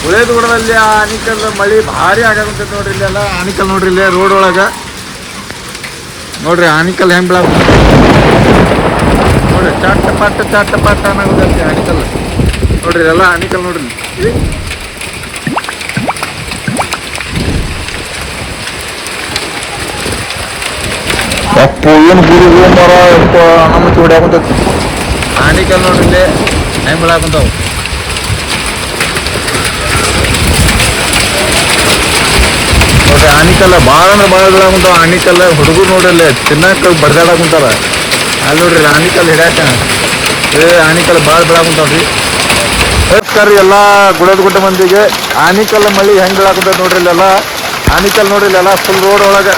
ಗುಳೇದಗುಡದಲ್ಲಿ ಆನಿಕಲ್ ಮಳಿ ಭಾರಿ ಆಗಾಕಂತೈತಿ ನೋಡ್ರಿ. ಇಲ್ಲೆಲ್ಲ ಆನಿಕಲ್ ನೋಡ್ರಿ, ಇಲ್ಲೇ ರೋಡ್ ಒಳಗ ನೋಡ್ರಿ ಆನಿಕಲ್ ಹೆಂಗ್ ಬೀಳ ನೋಡ್ರಿ. ಚಟ್ಟ ಪಟ್ಟ ಅನ್ನೋದೈತಿ ಆನಿಕಲ್ ನೋಡ್ರಿ. ಎಲ್ಲ ಆನಿಕಲ್ ನೋಡ್ರಿ. ಏನು ಗುರು ಮರ ನಮ್ಮ ಹೊಡ್ಯಾಕಂತೈತಿ. ಆನಿಕಲ್ ನೋಡ್ರಿ ಇಲ್ಲಿ ಹೆಂಗ್ ಬೀಳಾಕಂತಾವ. ನೋಡ್ರಿ ಆನಿಕಲ್ಲ ಭಾಳ ಅಂದ್ರೆ ಭಾಳ ಬೀಳಾಕಂತಾವ. ಆನಿಕಲ್ಲ ಹುಡುಗರು ನೋಡ್ರಿ ಇಲ್ಲಿ ತಿನ್ನಕ್ಕೆ ಬಡ್ದಾಡಕಂತಾರ. ಅಲ್ಲಿ ನೋಡ್ರಿ ಆನಿಕಲ್ ಹಿಡ್ಯಾಕ ಆನಿಕಲ್ ಭಾಳ ಬೀಳಾಕಂತಾವ್ರಿ. ನಮಸ್ಕಾರ ಎಲ್ಲ ಗುಡ್ಡ ಮಂದಿಗೆ. ಆನಿಕಲ್ ಮಳಿ ಹೆಂಗ್ ಬೀಳಾಕಂತೈತಿ ನೋಡ್ರಿ. ಇಲ್ಲೆಲ್ಲ ಆನಿಕಲ್ ನೋಡ್ರಿ, ಇಲ್ಲೆಲ್ಲ ಫುಲ್ ರೋಡ್ ಒಳಗೆ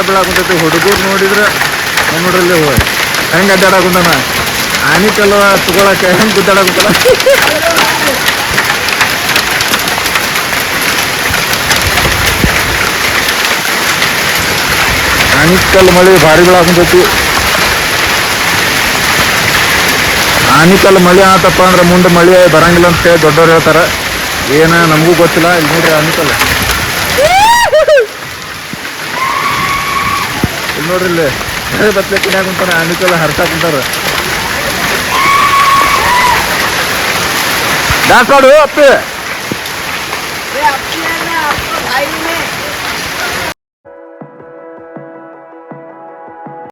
ಬೀಳಾಕಂತೈತಿ. ಹುಡುಗರು ನೋಡಿದ್ರೆ ನೋಡ್ರಿ ಇಲ್ಲಿ ಹೆಂಗೆ ಅಡ್ಡಾಡಕಂತಾನ. ಆನಿಕಲ್ ತಗೊಳಕ್ಕೆ ಹೆಂಗೆ ಗುದ್ದಾಡಕಂತಾನ. ಆನಿಕಲ್ ಮಳಿ ಭಾರಿ ಬೀಳಾಕಂತೈತಿ. ಆನಿಕಲ್ ಮಳಿ ಆತಪ್ಪ ಅಂದ್ರೆ ಮುಂದೆ ಮಳಿ ಬರಂಗಿಲ್ಲ ಅಂತ ಹೇಳಿ ದೊಡ್ಡವ್ರು ಹೇಳ್ತಾರೆ. ಏನ ನಮಗೂ ಗೊತ್ತಿಲ್ಲ. ಇಲ್ಲಿ ನೋಡ್ರಿ ಆನಿಕಲ್ ಇಲ್ಲಿ ನೋಡ್ರಿ, ಇಲ್ಲಿ ಬತ್ಲೆ ಕುಣ್ಯಾಕಂತಾನೆ. ಆನಿಕಲ್ ಹರ್ಸಾಕಂತಾರ. ದಾಸೋಡು ಅಪ್ಪಿ